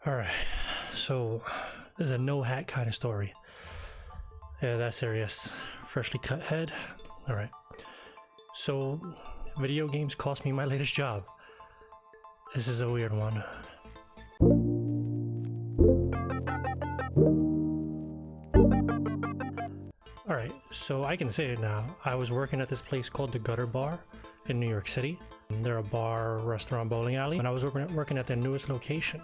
All right, so there's a no hat kind of story. Yeah, that's serious. Freshly cut head. All right. So, video games cost me my latest job. This is a weird one. All right, so I can say it now. I was working at this place called the Gutter Bar in New York City. They're a bar, restaurant, bowling alley, and I was working at their newest location.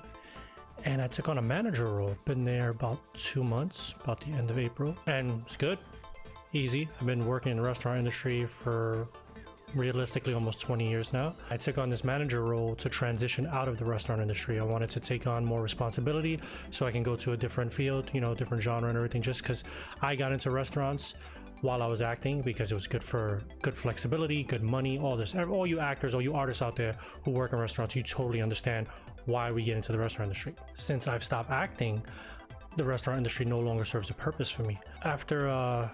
And I took on a manager role. Been there about 2 months, about the end of April, and it's good, easy. I've been working in the restaurant industry for realistically almost 20 years now. I took on this manager role to transition out of the restaurant industry. I wanted to take on more responsibility so I can go to a different field, you know, different genre and everything, just because I got into restaurants while I was acting, because it was good for good flexibility, good money, all this. All you actors, all you artists out there who work in restaurants, you totally understand why we get into the restaurant industry. Since I've stopped acting, the restaurant industry no longer serves a purpose for me. After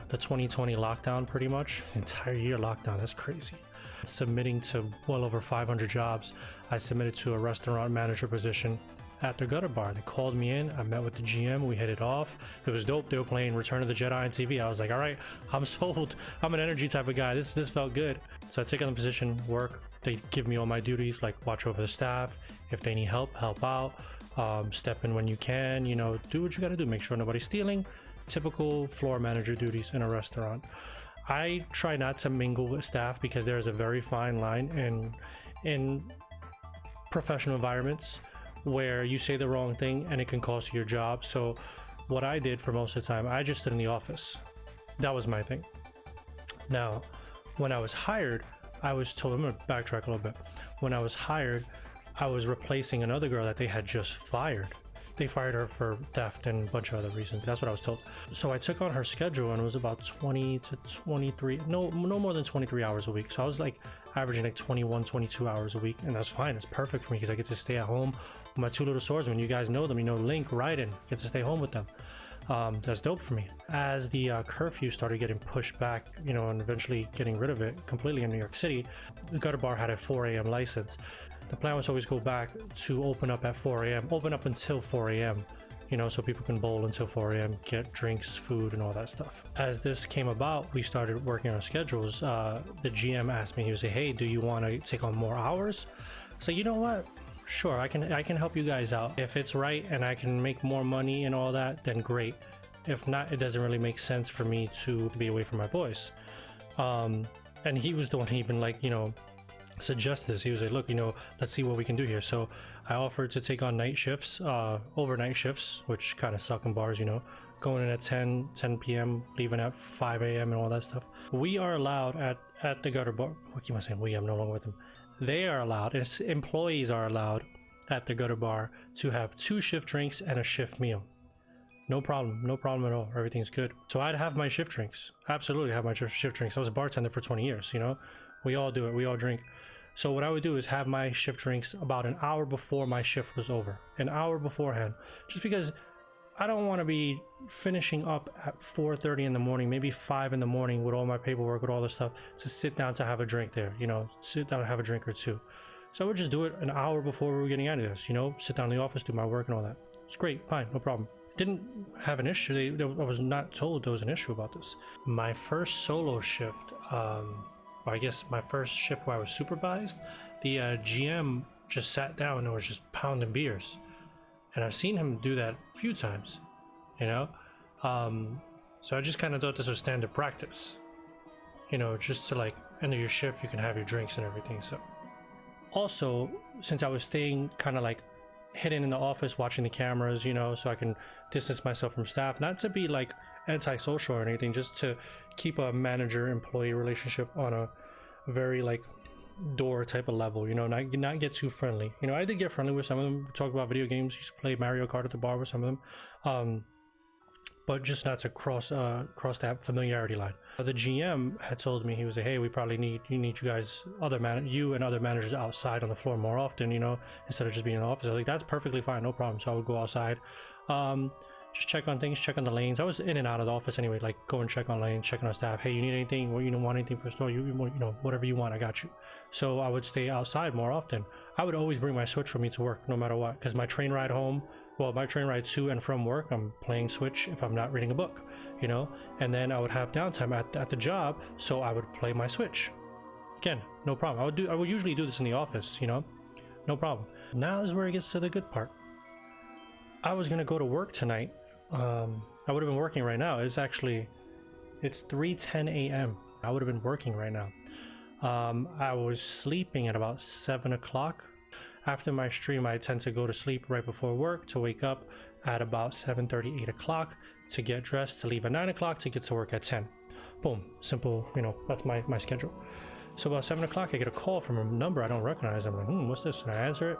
the 2020 lockdown, pretty much, the entire year lockdown, that's crazy. Submitting to well over 500 jobs, I submitted to a restaurant manager position at the Gutter Bar. They called me in, I met with the GM, we hit it off. It was dope. They were playing Return of the Jedi on TV. I was like, all right, I'm sold. I'm an energy type of guy. This felt good. So I take on the position, work. They give me all my duties, like watch over the staff. If they need help, help out. Step in when you can, you know, do what you gotta do. Make sure nobody's stealing. Typical floor manager duties in a restaurant. I try not to mingle with staff because there's a very fine line in professional environments where you say the wrong thing and it can cost you your job. So what I did for most of the time, I just stood in the office. That was my thing. Now, when I was hired, I was told, I'm gonna backtrack a little bit. When I was hired, I was replacing another girl that they had just fired. They fired her for theft and a bunch of other reasons. That's what I was told. So I took on her schedule, and it was about 20 to 23, no more than 23 hours a week. So I was like averaging like 21, 22 hours a week, and that's fine. It's perfect for me because I get to stay at home with my two little swordsmen. You guys know them, you know, Link, Raiden, get to stay home with them. That's dope for me. As the curfew started getting pushed back, you know, and eventually getting rid of it completely in New York City, the Gutter Bar had a 4 a.m. license. The plan was to always go back to open up at 4 a.m., open up until 4 a.m., you know, so people can bowl until 4 a.m., get drinks, food, and all that stuff. As this came about, we started working on schedules. The GM asked me, he would say, hey, do you want to take on more hours? So you know what? Sure, I can help you guys out. If it's right and I can make more money and all that, then great. If not, it doesn't really make sense for me to be away from my boys. And he was the one who even, like, you know, suggest this. He was like, look, you know, let's see what we can do here. So I offered to take on night shifts, overnight shifts, which kind of suck in bars, you know, going in at 10 p.m., leaving at 5 a.m. and all that stuff. We are allowed at the Gutter Bar. What keep I saying? I'm no longer with them. They are allowed, as employees are allowed at the Gutter Bar, to have 2 shift drinks and a shift meal. No problem at all. Everything's good. So I'd have my shift drinks. Absolutely have my shift drinks. I was a bartender for 20 years, you know. We all do it. We all drink. So what I would do is have my shift drinks about an hour before my shift was over. An hour beforehand. Just because I don't want to be finishing up at 4:30 in the morning, maybe 5 in the morning with all my paperwork, with all this stuff, to sit down to have a drink there, you know, sit down and have a drink or two. So I would just do it an hour before we were getting out of this, you know, sit down in the office, do my work and all that. It's great, fine, no problem. Didn't have an issue. I was not told there was an issue about this. My first solo shift, I guess my first shift where I was supervised, the GM just sat down and was just pounding beers. And I've seen him do that a few times, you know? So I just kind of thought this was standard practice. You know, just to like end of your shift, you can have your drinks and everything. So also, since I was staying kind of like hidden in the office watching the cameras, you know, so I can distance myself from staff, not to be like antisocial or anything, just to keep a manager-employee relationship on a very like door type of level, you know, not get too friendly. You know, I did get friendly with some of them, talk about video games, used to play Mario Kart at the bar with some of them, but just not to cross that familiarity line. The GM had told me, he was like, hey, we probably need you guys, you and other managers outside on the floor more often, you know, instead of just being in the office. I was like, that's perfectly fine, no problem. So I would go outside, just check on things, check on the lanes. I was in and out of the office anyway, like go and check on lanes, checking on staff. Hey, you need anything? Or you don't want anything for the store? You know, whatever you want, I got you. So I would stay outside more often. I would always bring my Switch with me to work, no matter what, because my train ride home well, my train ride to and from work, I'm playing Switch if I'm not reading a book, you know, and then I would have downtime at the job, so I would play my Switch. Again, no problem. I would usually do this in the office, you know, no problem. Now is where it gets to the good part. I was gonna go to work tonight. I would have been working right now. It's 3:10 a.m. I would have been working right now. I was sleeping at about 7 o'clock. After my stream, I tend to go to sleep right before work to wake up at about 7:30, 8 o'clock to get dressed, to leave at 9 o'clock to get to work at 10. Boom, simple, you know, that's my schedule. So about 7 o'clock, I get a call from a number I don't recognize. I'm like, what's this? And I answer it.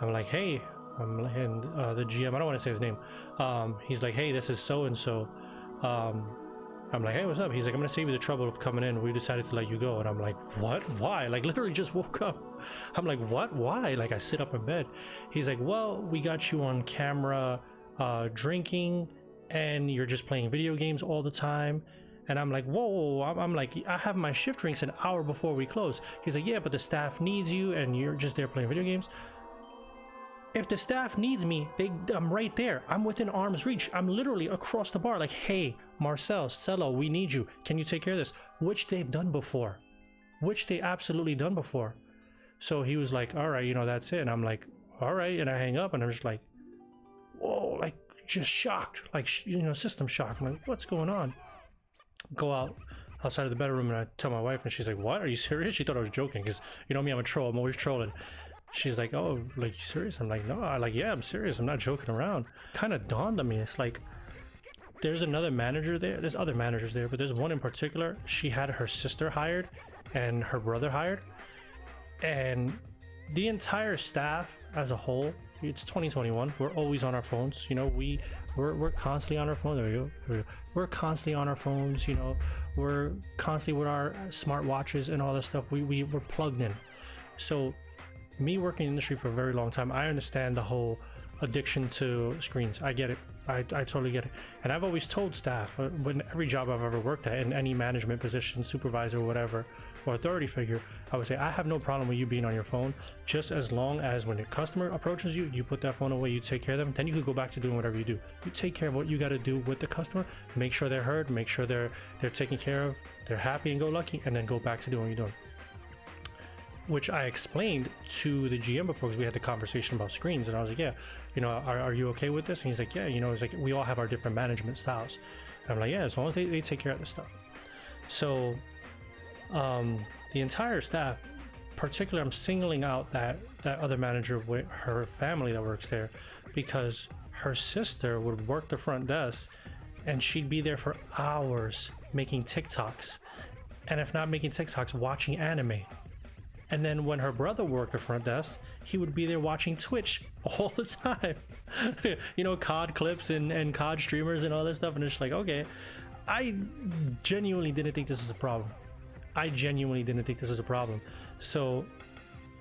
I'm like, hey, and the GM, I don't want to say his name. He's like, hey, this is so-and-so. I'm like, hey, what's up? He's like, I'm gonna save you the trouble of coming in. We decided to let you go. And I'm like, what? Why? Like, literally just woke up. I'm like, what? Why? Like, I sit up in bed. He's like, well, we got you on camera drinking, and you're just playing video games all the time. And I'm like, whoa. I'm like, I have my shift drinks an hour before we close. He's like, yeah, but the staff needs you, and you're just there playing video games. If the staff needs me, I'm right there. I'm within arm's reach. I'm literally across the bar like, hey, Marcel, Cello, we need you. Can you take care of this? Which they've done before. Which they absolutely done before. So he was like, all right, you know, that's it. And I'm like, all right. And I hang up and I'm just like, whoa, like just shocked. Like, you know, system shock. I'm like, what's going on? Go outside of the bedroom and I tell my wife and she's like, what? Are you serious? She thought I was joking because, you know me, I'm a troll. I'm always trolling. She's like, oh, like, you serious? I'm like, no, yeah, I'm serious. I'm not joking around. Kind of dawned on me. It's like, there's another manager there. There's other managers there, but there's one in particular. She had her sister hired and her brother hired. And the entire staff as a whole, it's 2021. We're always on our phones. You know, we're constantly on our phone. There we go. We're constantly on our phones. You know, we're constantly with our smart watches and all this stuff. We're plugged in. So me working in the industry for a very long time, I understand the whole addiction to screens. I get it. I totally get it. And I've always told staff, when every job I've ever worked at, in any management position, supervisor, whatever, or authority figure, I would say, I have no problem with you being on your phone, just as long as when a customer approaches you, you put that phone away, you take care of them, then you could go back to doing whatever you do. You take care of what you got to do with the customer, make sure they're heard, make sure they're taken care of, they're happy and go lucky, and then go back to doing what you're doing. Which I explained to the GM before, because we had the conversation about screens, and I was like, yeah, you know, are you okay with this? And he's like, yeah, you know, it's like, we all have our different management styles. And I'm like, yeah, as long as they take care of this stuff. So the entire staff, particularly, I'm singling out that other manager with her family that works there, because her sister would work the front desk and she'd be there for hours making TikToks, and if not making TikToks, watching anime. And then when her brother worked the front desk, he would be there watching Twitch all the time. You know, COD clips and COD streamers and all this stuff. And it's like, okay, I genuinely didn't think this was a problem. So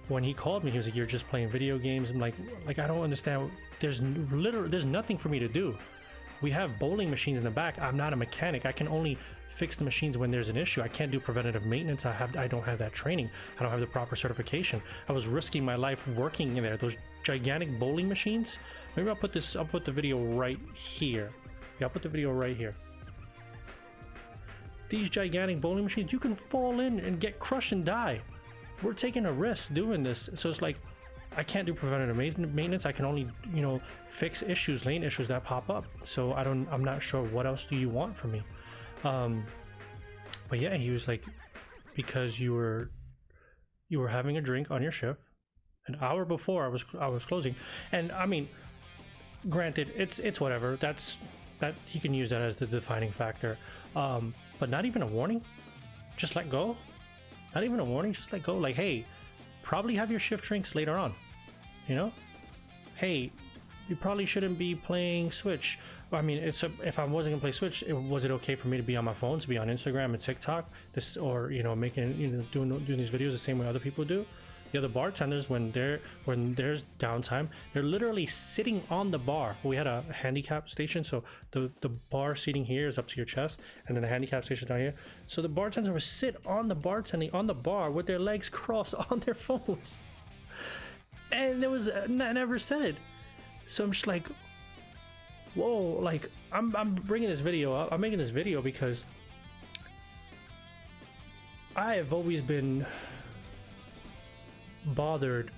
when he called me, he was like, you're just playing video games. I'm like, I don't understand. There's nothing for me to do. We have bowling machines in the back. I'm not a mechanic. I can only fix the machines when there's an issue. I can't do preventative maintenance. I don't have that training. I don't have the proper certification. I was risking my life working in there. Those gigantic bowling machines. Maybe I'll put the video right here. Yeah, I'll put the video right here. These gigantic bowling machines, you can fall in and get crushed and die. We're taking a risk doing this. So it's like, I can't do preventative maintenance. I can only, you know, fix issues, lane issues that pop up. So I'm not sure what else do you want from me. But yeah, he was like, because you were having a drink on your shift an hour before I was closing. And I mean, granted, it's whatever. That he can use that as the defining factor. But not even a warning. Just let go. Not even a warning. Just let go. Like, hey, probably have your shift drinks later on, you know. Hey, you probably shouldn't be playing Switch. I mean, if I wasn't gonna play Switch, was it okay for me to be on my phone, to be on Instagram and TikTok, or you know, making, you know, doing these videos the same way other people do? The other bartenders, when there's downtime, they're literally sitting on the bar. We had a handicap station, so the bar seating here is up to your chest, and then the handicap station down here. So the bartenders would sit on the bartending on the bar with their legs crossed on their phones, and there was never said. So I'm just like, whoa, like I'm bringing this video up. I'm making this video because I have always been bothered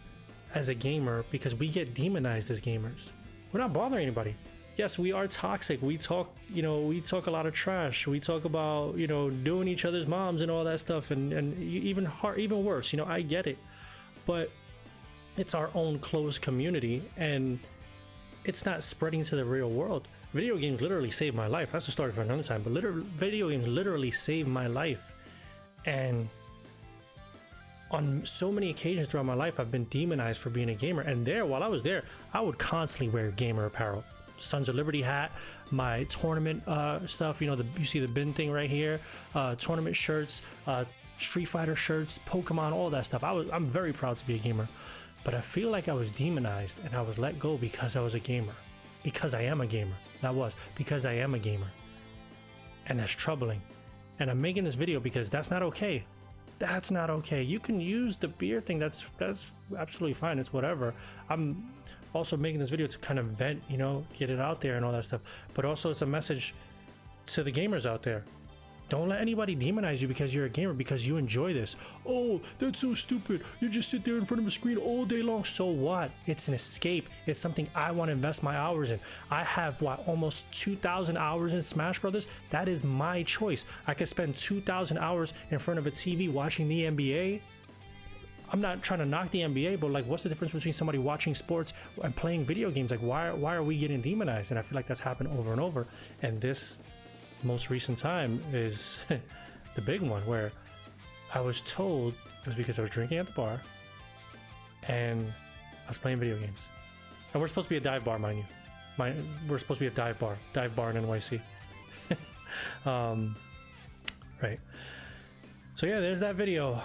as a gamer because we get demonized as gamers. We're not bothering anybody. Yes, we are toxic. We talk, you know, we talk a lot of trash. We talk about, you know, doing each other's moms and all that stuff, and even worse, you know, I get it. But it's our own closed community, and it's not spreading to the real world. Video games literally saved my life. That's a story for another time, but video games literally saved my life. And on so many occasions throughout my life, I've been demonized for being a gamer. And while I was there, I would constantly wear gamer apparel. Sons of Liberty hat, my tournament stuff, you know, you see the bin thing right here, tournament shirts, Street Fighter shirts, Pokemon, all that stuff. I'm very proud to be a gamer, but I feel like I was demonized and I was let go because I was a gamer. Because I am a gamer. Because I am a gamer. And that's troubling. And I'm making this video because that's not okay. That's not okay. You can use the beer thing. That's absolutely fine. It's whatever. I'm also making this video to kind of vent, you know, get it out there and all that stuff. But also it's a message to the gamers out there. Don't let anybody demonize you because you're a gamer, because you enjoy this. Oh, that's so stupid. You just sit there in front of a screen all day long. So what? It's an escape. It's something I want to invest my hours in. I have, what, almost 2,000 hours in Smash Brothers? That is my choice. I could spend 2,000 hours in front of a TV watching the NBA. I'm not trying to knock the NBA, but like, what's the difference between somebody watching sports and playing video games? Like, why are we getting demonized? And I feel like that's happened over and over. And this most recent time is the big one, where I was told it was because I was drinking at the bar and I was playing video games. And we're supposed to be a dive bar, mind you. We're supposed to be a dive bar in NYC. Right. So yeah, there's that video.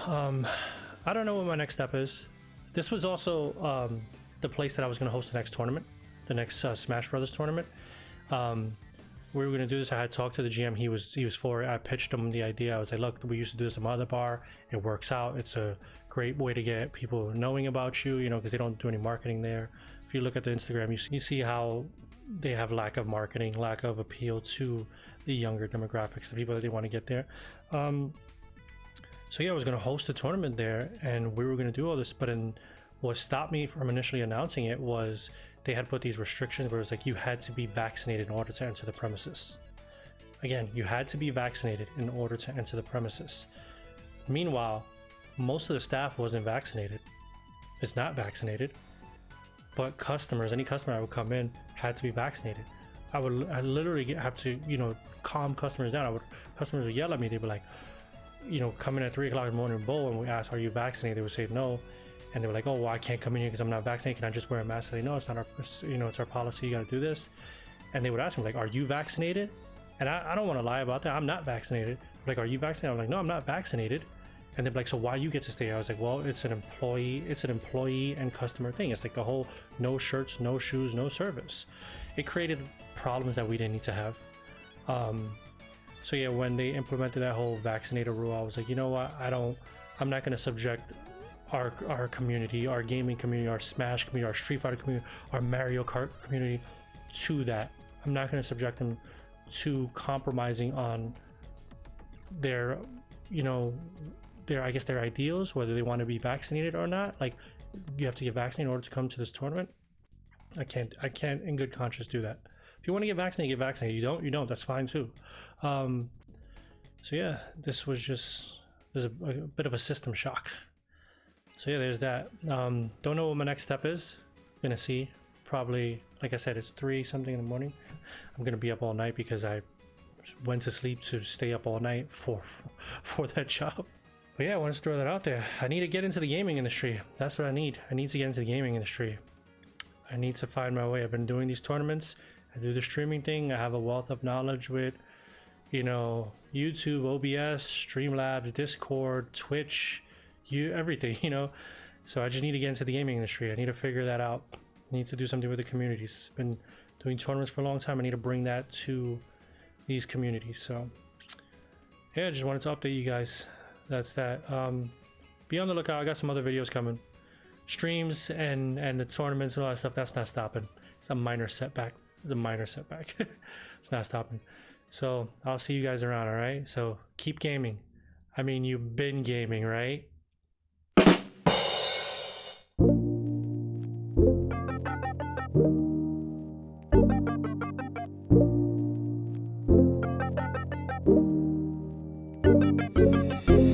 I don't know what my next step is. This was also the place that I was going to host the next tournament, the next Smash Brothers tournament. We were going to do this. I had talked to the GM. He was for it. I pitched him the idea. I was like, look, we used to do this at my other bar. It works out. It's a great way to get people knowing about you, you know, because they don't do any marketing there. If you look at the Instagram, you see how they have lack of marketing, lack of appeal to the younger demographics, the people that they want to get there. So yeah, I was going to host a tournament there, and we were going to do all this, but what stopped me from initially announcing it was they had put these restrictions where it was like you had to be vaccinated in order to enter the premises. Again, you had to be vaccinated in order to enter the premises. Meanwhile, most of the staff wasn't vaccinated. It's not vaccinated. But customers, any customer that would come in had to be vaccinated. I literally have to, you know, calm customers down. Customers would yell at me. They'd be like, you know, come in at 3 o'clock in the morning, bowl, and we ask, are you vaccinated? They would say no. And they were like, oh, well, I can't come in here because I'm not vaccinated. Can I just wear a mask? I say, no, it's not our, you know, it's our policy. You got to do this. And they would ask me, like, are you vaccinated? And I don't want to lie about that. I'm not vaccinated. Like, are you vaccinated? I'm like, no, I'm not vaccinated. And they're like, so why you get to stay? I was like, well, it's an employee and customer thing. It's like the whole no shirts, no shoes, no service. It created problems that we didn't need to have. So yeah, when they implemented that whole vaccinator rule, I was like, you know what? I'm not going to subject our community, our gaming community, our Smash community, our Street Fighter community, our Mario Kart community to that. I'm not going to subject them to compromising on their, you know, their ideals, whether they want to be vaccinated or not. Like, you have to get vaccinated in order to come to this tournament. I can't in good conscience do that. If you want to get vaccinated, get vaccinated. You don't, that's fine too. So yeah, this was a bit of a system shock. So yeah, there's that. Don't know what my next step is. Gonna see. Probably, like I said, it's 3 something in the morning. I'm gonna be up all night because I went to sleep to stay up all night for that job. But yeah, I want to throw that out there. I need to get into the gaming industry. That's what I need. I need to get into the gaming industry. I need to find my way. I've been doing these tournaments. I do the streaming thing. I have a wealth of knowledge with, you know, YouTube, OBS, Streamlabs, Discord, Twitch, everything, you know. So I just need to get into the gaming industry. I need to figure that out. I need to do something with the communities. Been doing tournaments for a long time. I need to bring that to these communities. So yeah, I just wanted to update you guys. That's that. Be on the lookout. I got some other videos coming. Streams and the tournaments and all that stuff, that's not stopping. It's a minor setback. It's a minor setback. It's not stopping. So I'll see you guys around, all right? So keep gaming. I mean, you've been gaming, right?